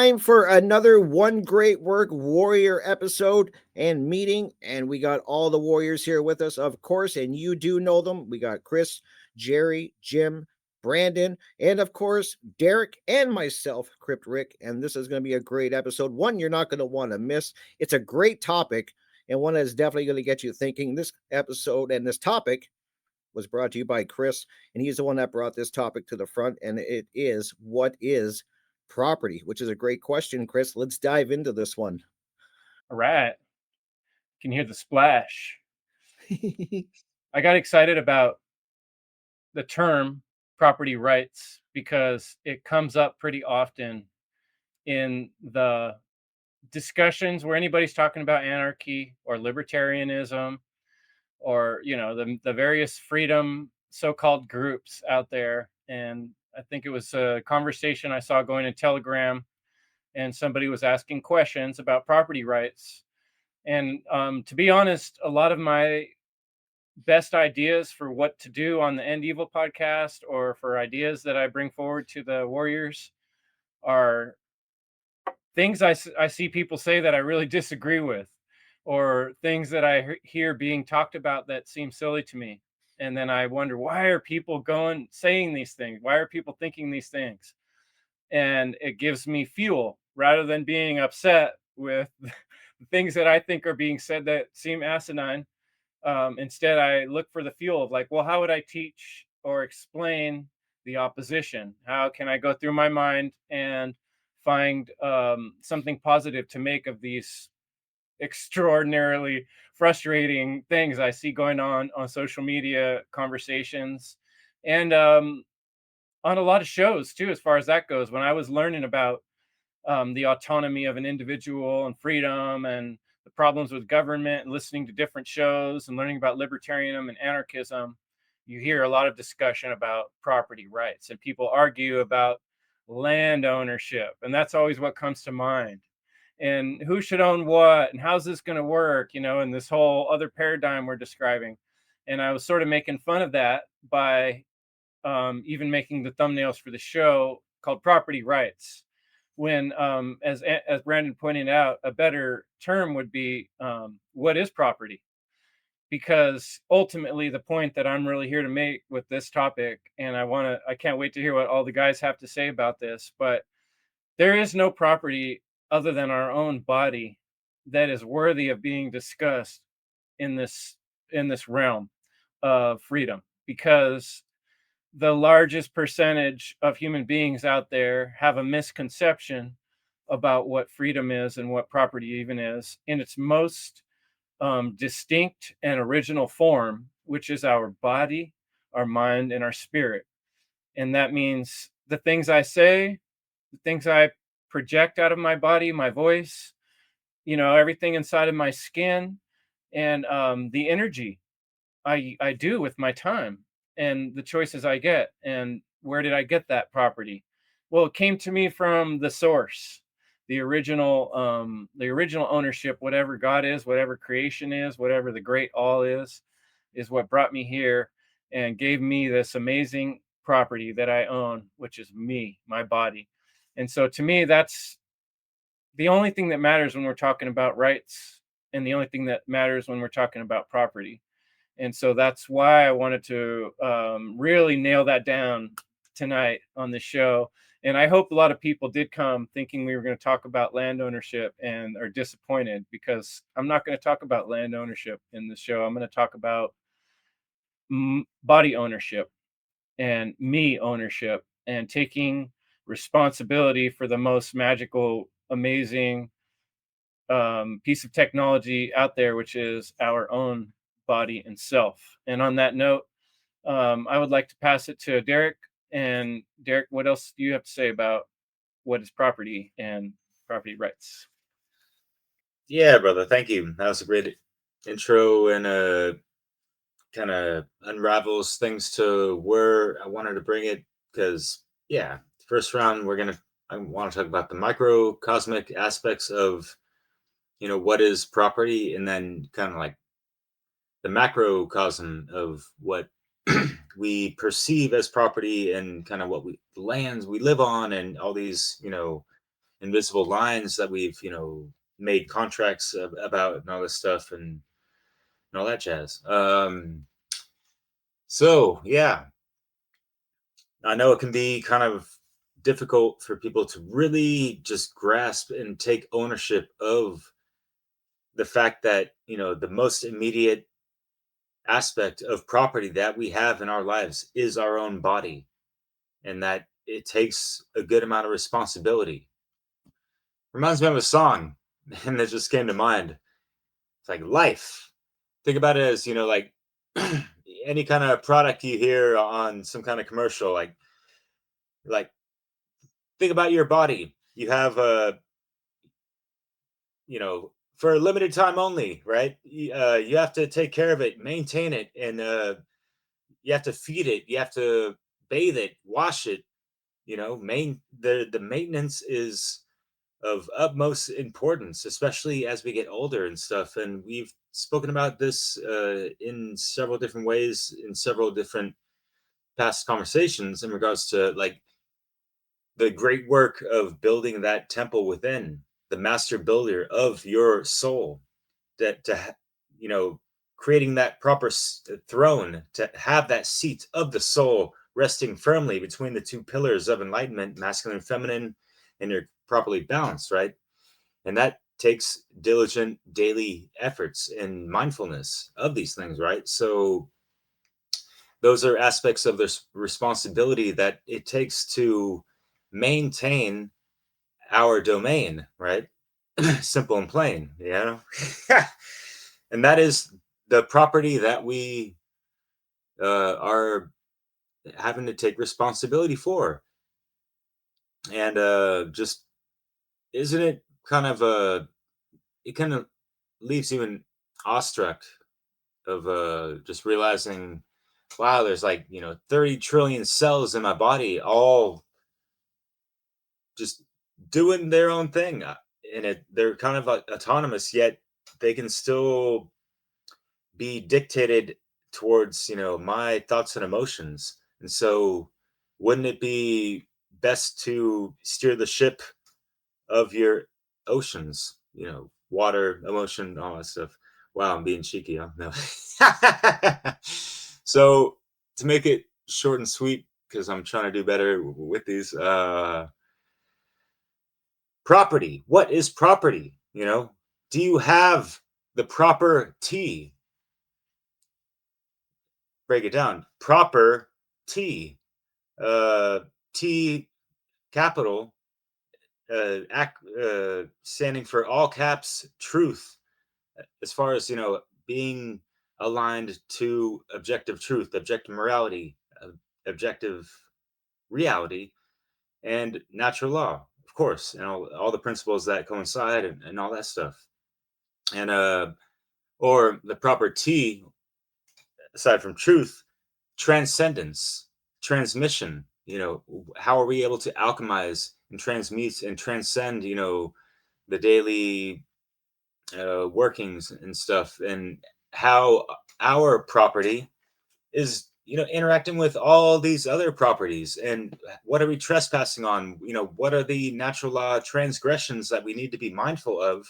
time for another One Great Work Warrior episode and meeting. And we got all the Warriors here with us, of course, and you do know them. We got Chris, Jerry, Jim, Brandon, and of course, Derek and myself, Crypt Rick. And this is going to be a great episode. One you're not going to want to miss. It's a great topic and one that's definitely going to get you thinking. This episode and this topic was brought to you by Chris, and he's the one that brought this topic to the front. And it is, what is property? Which is a great question, Chris. Let's dive into this one. All right. Can hear the splash. I got excited about the term property rights because it comes up pretty often in the discussions where anybody's talking about anarchy or libertarianism or the various freedom so-called groups out there. And I think it was a conversation I saw going in Telegram, and somebody was asking questions about property rights. And to be honest, a lot of my best ideas for what to do on the End Evil podcast, or for ideas that I bring forward to the Warriors, are things I see people say that I really disagree with, or things that I hear being talked about that seem silly to me. And then I wonder, why are people saying these things? Why are people thinking these things? And it gives me fuel rather than being upset with the things that I think are being said that seem asinine. Instead, I look for the fuel of, like, well, how would I teach or explain the opposition? How can I go through my mind and find something positive to make of these extraordinarily frustrating things I see going on social media conversations, and on a lot of shows too, as far as that goes. When I was learning about the autonomy of an individual and freedom and the problems with government, and listening to different shows and learning about libertarianism and anarchism, you hear a lot of discussion about property rights, and people argue about land ownership. And that's always what comes to mind. And who should own what, and how's this going to work, in this whole other paradigm we're describing. And I was sort of making fun of that by even making the thumbnails for the show called Property Rights, when as Brandon pointed out, a better term would be, what is property? Because ultimately the point that I'm really here to make with this topic, and I can't wait to hear what all the guys have to say about this, but there is no property other than our own body that is worthy of being discussed in this realm of freedom, because the largest percentage of human beings out there have a misconception about what freedom is and what property even is in its most distinct and original form, which is our body, our mind, and our spirit. And that means the things I say, the things I project out of my body, my voice, everything inside of my skin, and the energy I do with my time, and the choices I get. And where did I get that property? Well, it came to me from the source, the original ownership. Whatever God is, whatever creation is, whatever the great all is what brought me here and gave me this amazing property that I own, which is me, my body. And so to me, that's the only thing that matters when we're talking about rights, and the only thing that matters when we're talking about property. And so that's why I wanted to really nail that down tonight on the show. And I hope a lot of people did come thinking we were going to talk about land ownership and are disappointed, because I'm not going to talk about land ownership in the show. I'm going to talk about body ownership and me ownership, and taking responsibility for the most magical, amazing piece of technology out there, which is our own body and self. And on that note, I would like to pass it to Derek. And Derek, what else do you have to say about what is property and property rights? Yeah, brother. Thank you. That was a great intro, and kind of unravels things to where I wanted to bring it. Because yeah, first round I want to talk about the microcosmic aspects of what is property, and then kind of like the macrocosm of what we perceive as property, and kind of what lands we live on, and all these invisible lines that we've, made contracts about and all this stuff and all that jazz. So yeah, I know it can be kind of difficult for people to really just grasp and take ownership of the fact that, the most immediate aspect of property that we have in our lives is our own body, and that it takes a good amount of responsibility. Reminds me of a song, and that just came to mind. It's like life. Think about it as, like any kind of product you hear on some kind of commercial, like think about your body. You have a, for a limited time only, right? You have to take care of it, maintain it, and you have to feed it, you have to bathe it, wash it. The maintenance is of utmost importance, especially as we get older and stuff. And we've spoken about this in several different ways in several different past conversations in regards to like the great work of building that temple within, the master builder of your soul, that you know creating that proper throne to have that seat of the soul resting firmly between the two pillars of enlightenment, masculine and feminine, and you're properly balanced, right? And that takes diligent daily efforts and mindfulness of these things, right? So those are aspects of this responsibility that it takes to maintain our domain, right? Simple and plain, and that is the property that we are having to take responsibility for. And just isn't it kind of it kind of leaves you in awestruck of just realizing, wow, there's like 30 trillion cells in my body, all just doing their own thing, and they're kind of autonomous, yet they can still be dictated towards my thoughts and emotions. And so wouldn't it be best to steer the ship of your oceans, water, emotion, all that stuff? Wow, I'm being cheeky, huh? No. So to make it short and sweet, because I'm trying to do better with these, property, what is property? Do you have the proper T? Break it down. Proper T. uh T capital, standing for all caps truth, as far as being aligned to objective truth, objective morality, objective reality, and natural law, of course, and all the principles that coincide, and all that stuff. And or the proper T, aside from truth, transcendence, transmission. How are we able to alchemize and transmute and transcend the daily workings and stuff, and how our property is interacting with all these other properties, and what are we trespassing on? What are the natural law transgressions that we need to be mindful of,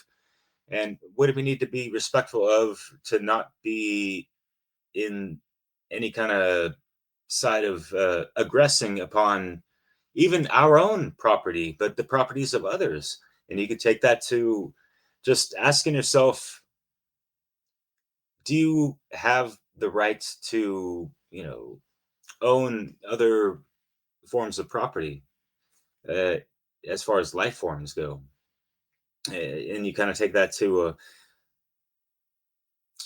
and what do we need to be respectful of to not be in any kind of side of aggressing upon even our own property, but the properties of others. And you could take that to just asking yourself, do you have the right to, own other forms of property, uh, as far as life forms go? And you kind of take that to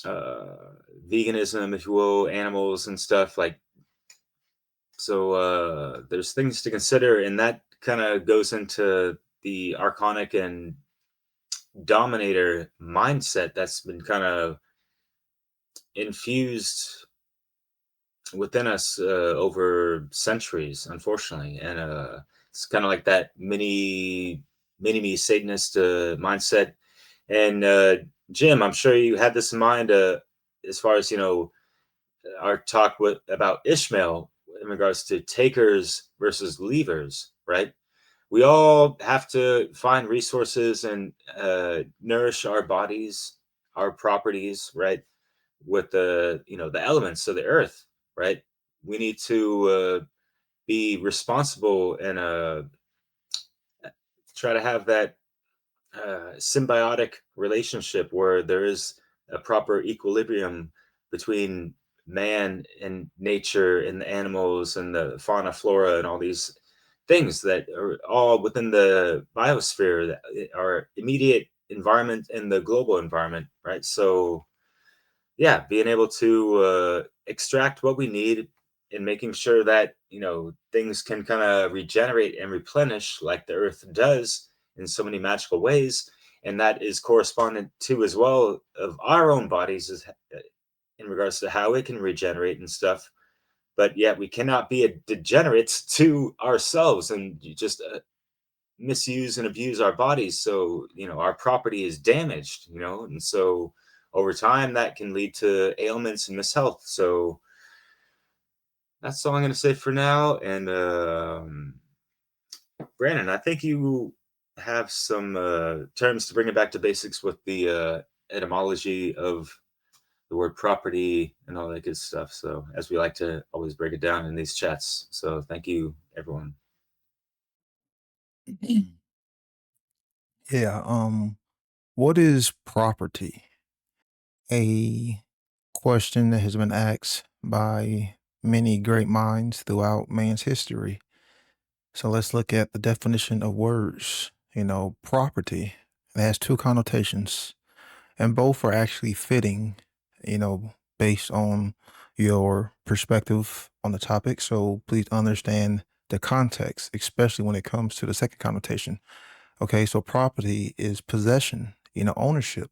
veganism, if you will, animals and stuff like. So there's things to consider, and that kind of goes into the archonic and dominator mindset that's been kind of infused within us over centuries, unfortunately. And it's kind of like that mini me Satanist mindset. And Jim, I'm sure you had this in mind as far as our talk about Ishmael in regards to takers versus leavers, right? we all have to find resources and nourish our bodies, our properties, right? With the the elements of the earth, right? We need to be responsible and try to have that symbiotic relationship where there is a proper equilibrium between man and nature and the animals and the fauna, flora, and all these things that are all within the biosphere, that our immediate environment and the global environment, right? So yeah, being able to extract what we need and making sure that things can kind of regenerate and replenish like the earth does in so many magical ways, and that is correspondent to as well of our own bodies as in regards to how it can regenerate and stuff. But yet we cannot be a degenerates to ourselves and just misuse and abuse our bodies, so our property is damaged, and so over time that can lead to ailments and mishealth. So that's all I'm going to say for now. And Brandon, I think you have some terms to bring it back to basics with the etymology of the word property and all that good stuff, so as we like to always break it down in these chats. So thank you, everyone. Yeah. What is property? A question that has been asked by many great minds throughout man's history. So let's look at the definition of words. Property. It has two connotations, and both are actually fitting, based on your perspective on the topic. So please understand the context, especially when it comes to the second connotation. Okay, so property is possession, ownership.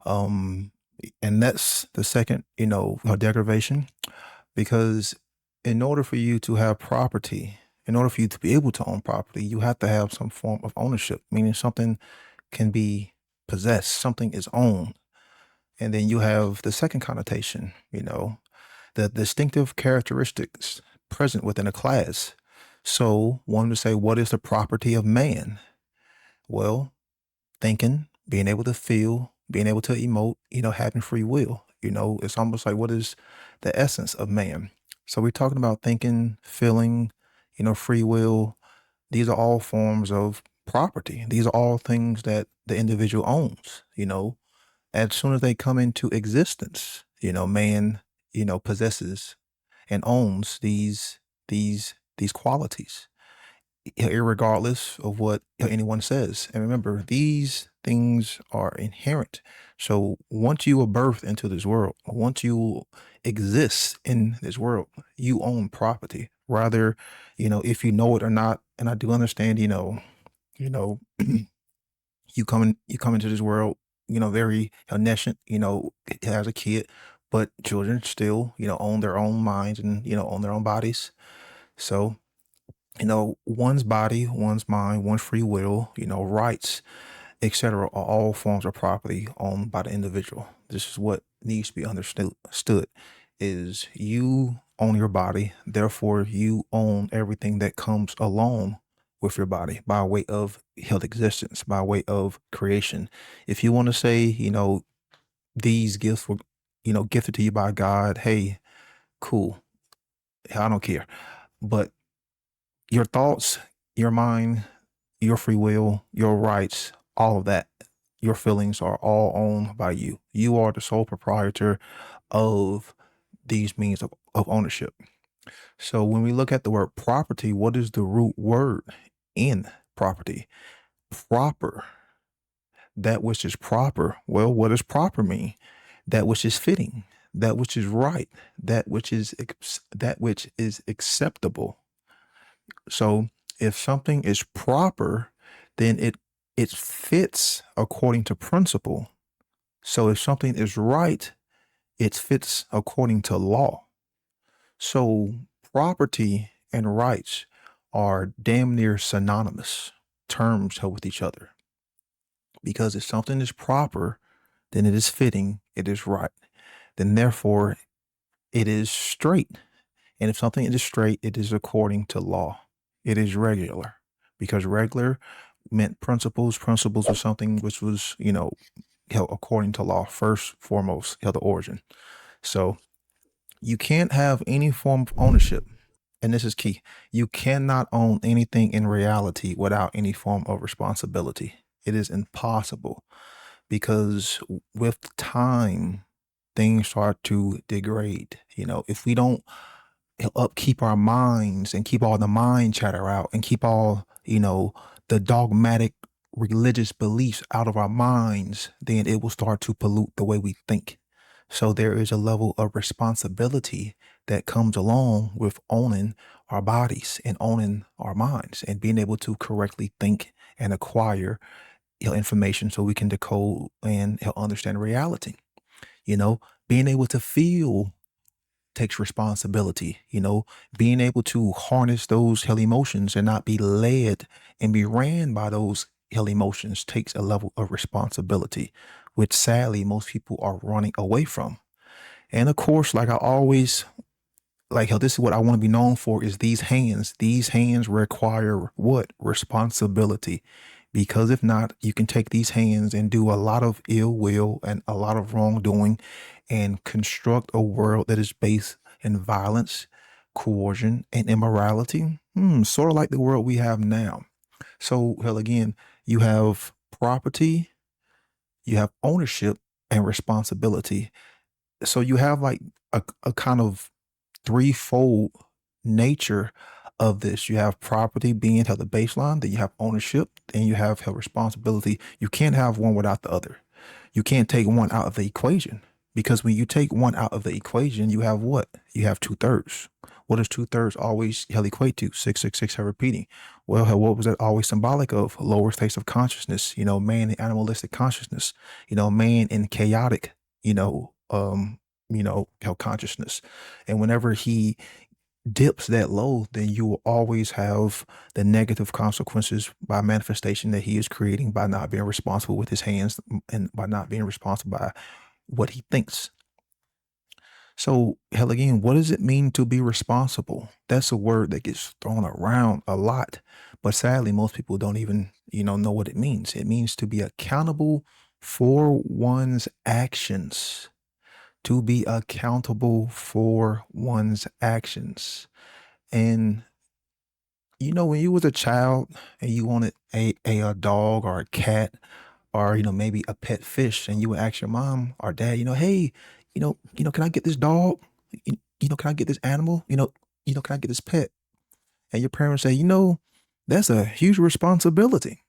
Um, and that's the second, deprivation, because in order for you to have property, in order for you to be able to own property, you have to have some form of ownership, meaning something can be possessed, something is owned. And then you have the second connotation, the distinctive characteristics present within a class. So, one to say, what is the property of man? Well, thinking, being able to feel, being able to emote, having free will. It's almost like, what is the essence of man? So we're talking about thinking, feeling, free will. These are all forms of property. These are all things that the individual owns. As soon as they come into existence, man, possesses and owns these qualities, irregardless of what anyone says. And remember, these things are inherent. So once you are birthed into this world, once you exist in this world, you own property. Rather, if you know it or not. And I do understand, you know, you come into this world, very nascent, as a kid, but children still, own their own minds and, own their own bodies. So one's body, one's mind, one's free will, rights, etc., are all forms of property owned by the individual. This is what needs to be understood is you own your body, therefore you own everything that comes along with your body by way of health existence, by way of creation. If you want to say, these gifts were, gifted to you by God, hey, cool. I don't care. But your thoughts, your mind, your free will, your rights, all of that, your feelings are all owned by you. You are the sole proprietor of these means of ownership. So when we look at the word property, what is the root word in property? Proper. That which is proper. Well, what does proper mean? That which is fitting, that which is right, that which is acceptable. So if something is proper, then it fits according to principle. So if something is right, it fits according to law. So property and rights are damn near synonymous terms with each other. Because if something is proper, then it is fitting, it is right. Then therefore it is straight. And if something is straight, it is according to law. It is regular because regular meant principles. Principles was something which was, held according to law, first, foremost, held the origin. So you can't have any form of ownership. And this is key. You cannot own anything in reality without any form of responsibility. It is impossible because with time, things start to degrade. If we don't upkeep our minds and keep all the mind chatter out and keep all, the dogmatic religious beliefs out of our minds, then it will start to pollute the way we think. So there is a level of responsibility that comes along with owning our bodies and owning our minds and being able to correctly think and acquire information so we can decode and understand reality. Being able to feel takes responsibility, being able to harness those hell emotions and not be led and be ran by those hell emotions takes a level of responsibility, which sadly most people are running away from. And of course, like I always like how this is what I want to be known for is these hands. These hands require what? Responsibility. Because if not, you can take these hands and do a lot of ill will and a lot of wrongdoing and construct a world that is based in violence, coercion, and immorality. Sort of like the world we have now. So, hell, again, you have property, you have ownership, and responsibility. So you have like a kind of threefold nature of this. You have property being held the baseline, then you have ownership, and you have held responsibility. You can't have one without the other. You can't take one out of the equation because when you take one out of the equation, you have what? You have 2/3. What does 2/3 always hell equate to? 666 are repeating. Well, hell, what was that always symbolic of? Lower states of consciousness, man in animalistic consciousness, man in chaotic, hell consciousness. And whenever he dips that low, then you will always have the negative consequences by manifestation that he is creating by not being responsible with his hands and by not being responsible by what he thinks. So, hell, again, what does it mean to be responsible? That's a word that gets thrown around a lot, but sadly, most people don't even, know what it means. It means to be accountable for one's actions. To be accountable for one's actions. And when you was a child and you wanted a dog or a cat or maybe a pet fish and you would ask your mom or dad, hey, can I get this dog? Can I get this animal? Can I get this pet? And your parents say, that's a huge responsibility.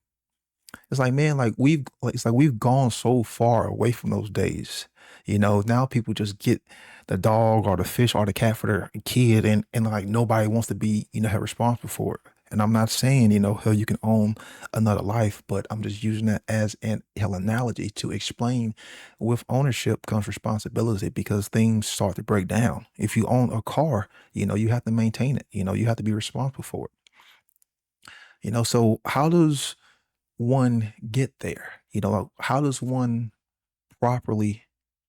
It's like, man, it's like we've gone so far away from those days. Now people just get the dog or the fish or the cat for their kid and like nobody wants to be, held responsible for it. And I'm not saying, hell, you can own another life, but I'm just using that as an hell analogy to explain with ownership comes responsibility because things start to break down. If you own a car, you have to maintain it. You have to be responsible for it. So how does one get there? Like, how does one properly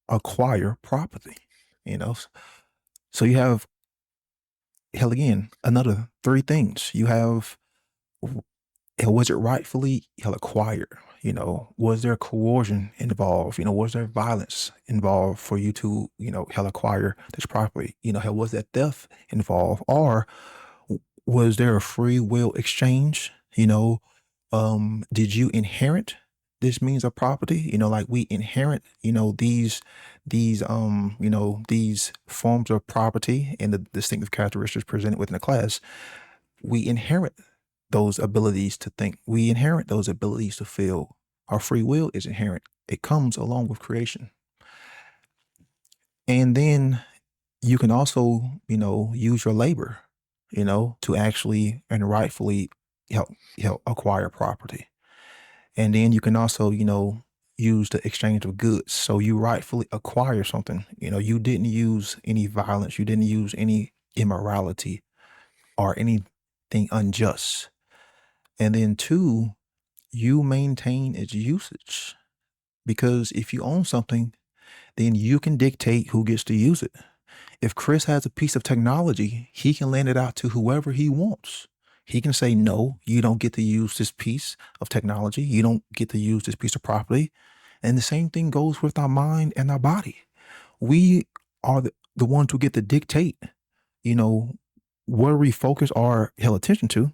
acquire property? So you have, hell, again, another three things. You have, was it rightfully hell acquired? Was there coercion involved? Was there violence involved for you to, hell acquire this property? Hell, was there theft involved? Or was there a free will exchange? Did you inherit this means of property? Like we inherit, these forms of property and the distinctive characteristics presented within a class. We inherit those abilities to think. We inherit those abilities to feel. Our free will is inherent. It comes along with creation. And then you can also, use your labor, to actually and rightfully help acquire property. And then you can also, use the exchange of goods. So you rightfully acquire something. You didn't use any violence. You didn't use any immorality or anything unjust. And then two, you maintain its usage. Because if you own something, then you can dictate who gets to use it. If Chris has a piece of technology, he can lend it out to whoever he wants. He can say, no, you don't get to use this piece of technology. You don't get to use this piece of property. And the same thing goes with our mind and our body. We are the ones who get to dictate, you know, where we focus our hell attention to.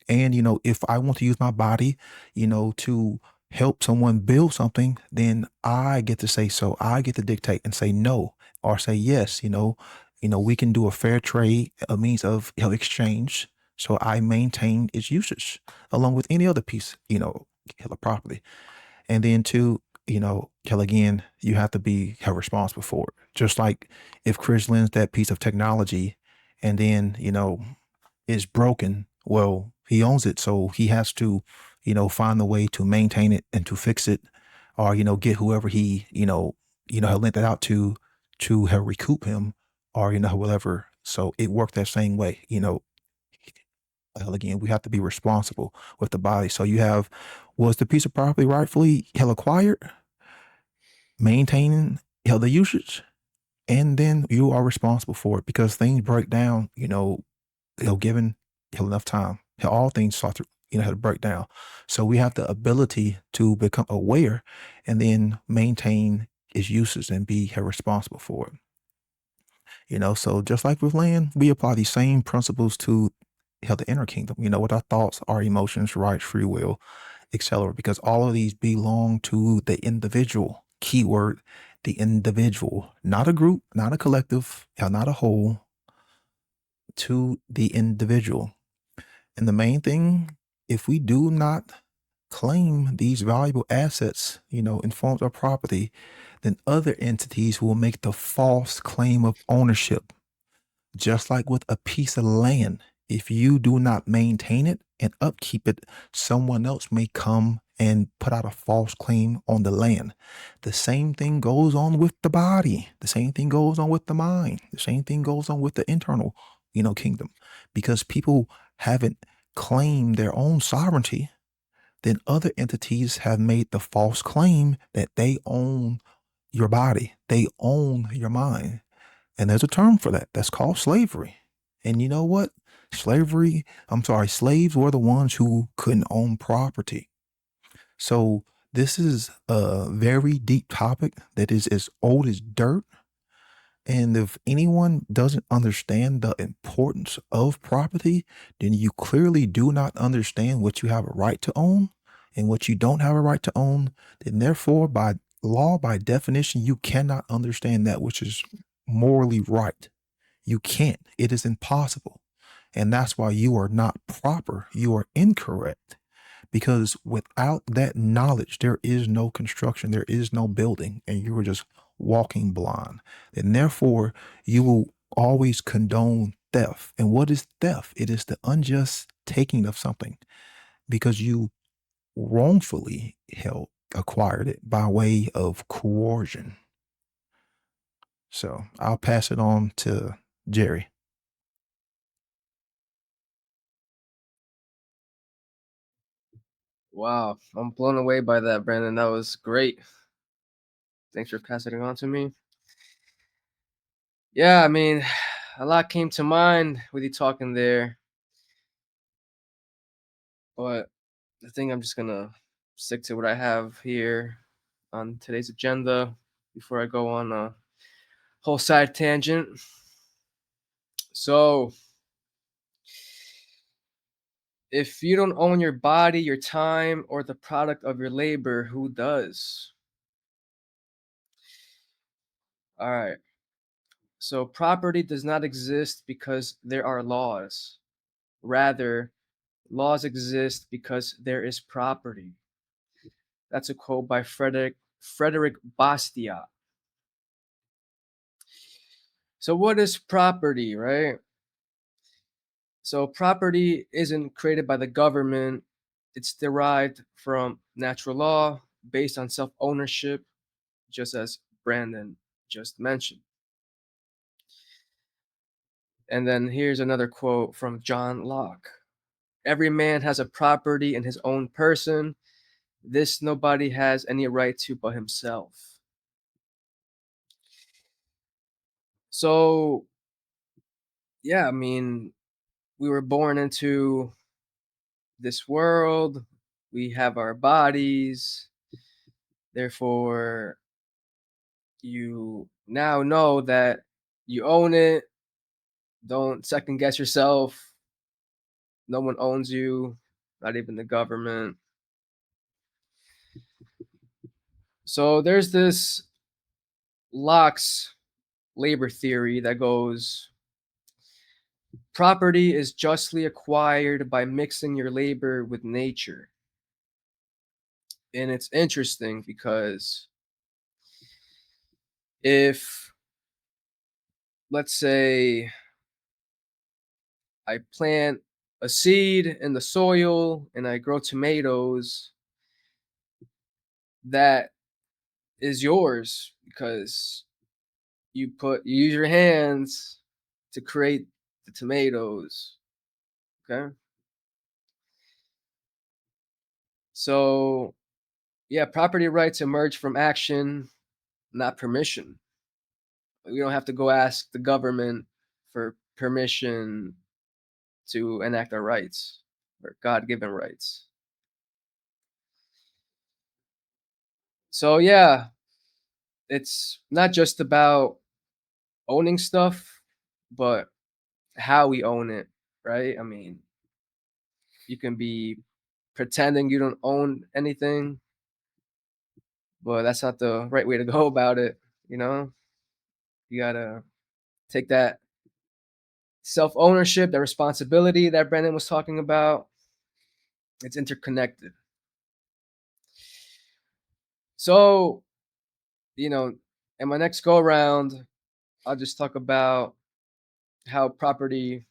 And, if I want to use my body, to help someone build something, then I get to say so. I get to dictate and say no or say yes, we can do a fair trade, a means of exchange. So I maintain its usage along with any other piece, of property. And then two, hell again, you have to be held responsible for it. Just like if Chris lends that piece of technology and then, is broken, well, he owns it. So he has to, find a way to maintain it and to fix it or, get whoever he, had lent it out to help recoup him or, whatever. So it worked that same way, hell again, we have to be responsible with the body. So you have, was the piece of property rightfully hell acquired, maintaining hell the usage, and then you are responsible for it because things break down, given enough time, all things start to, how to break down. So we have the ability to become aware and then maintain its uses and be held responsible for it. So just like with land, we apply these same principles to the inner kingdom, with our thoughts, our emotions, rights, free will, etc. Because all of these belong to the individual. Keyword, the individual, not a group, not a collective, not a whole, to the individual. And the main thing, if we do not claim these valuable assets, in forms of property, then other entities will make the false claim of ownership. Just like with a piece of land, if you do not maintain it and upkeep it, someone else may come and put out a false claim on the land. The same thing goes on with the body. The same thing goes on with the mind. The same thing goes on with the internal, kingdom. Because people haven't claimed their own sovereignty, then other entities have made the false claim that they own your body, they own your mind. And there's a term for that. That's called slavery. And you know what? Slaves were the ones who couldn't own property. So this is a very deep topic that is as old as dirt. And if anyone doesn't understand the importance of property, then you clearly do not understand what you have a right to own and what you don't have a right to own. Then therefore, by law, by definition, you cannot understand that which is morally right. You can't. It is impossible. And that's why you are not proper. You are incorrect. Because without that knowledge, there is no construction, there is no building, and you are just walking blind. And therefore, you will always condone theft. And what is theft? It is the unjust taking of something because you wrongfully acquired it by way of coercion. So I'll pass it on to Jerry. Wow, I'm blown away by that, Brandon. That was great. Thanks for passing it on to me. Yeah, I mean, a lot came to mind with you talking there, but I think I'm just gonna stick to what I have here on today's agenda before I go on a whole side tangent. So, if you don't own your body, your time, or the product of your labor, who does? All right. So, property does not exist because there are laws. Rather, laws exist because there is property. That's a quote by Frederick Bastiat. So, what is property, right? So, property isn't created by the government, it's derived from natural law based on self ownership, just as Brandon just mentioned. And then here's another quote from John Locke. Every man has a property in his own person. This nobody has any right to but himself. So, yeah, I mean, we were born into this world. We have our bodies. Therefore, you now know that you own it. Don't second guess yourself. No one owns you, not even the government. So there's this Locke's labor theory that goes, property is justly acquired by mixing your labor with nature. And it's interesting because if, let's say, I plant a seed in the soil and I grow tomatoes, that is yours because you use your hands to create the tomatoes. Okay. So yeah, property rights emerge from action, not permission. We don't have to go ask the government for permission to enact our rights or God-given rights. So yeah, it's not just about owning stuff, but how we own it, right? I mean, you can be pretending you don't own anything, but that's not the right way to go about it, you know? You gotta take that self-ownership, that responsibility that Brendan was talking about. It's interconnected. So, you know, in my next go around, I'll just talk about how property,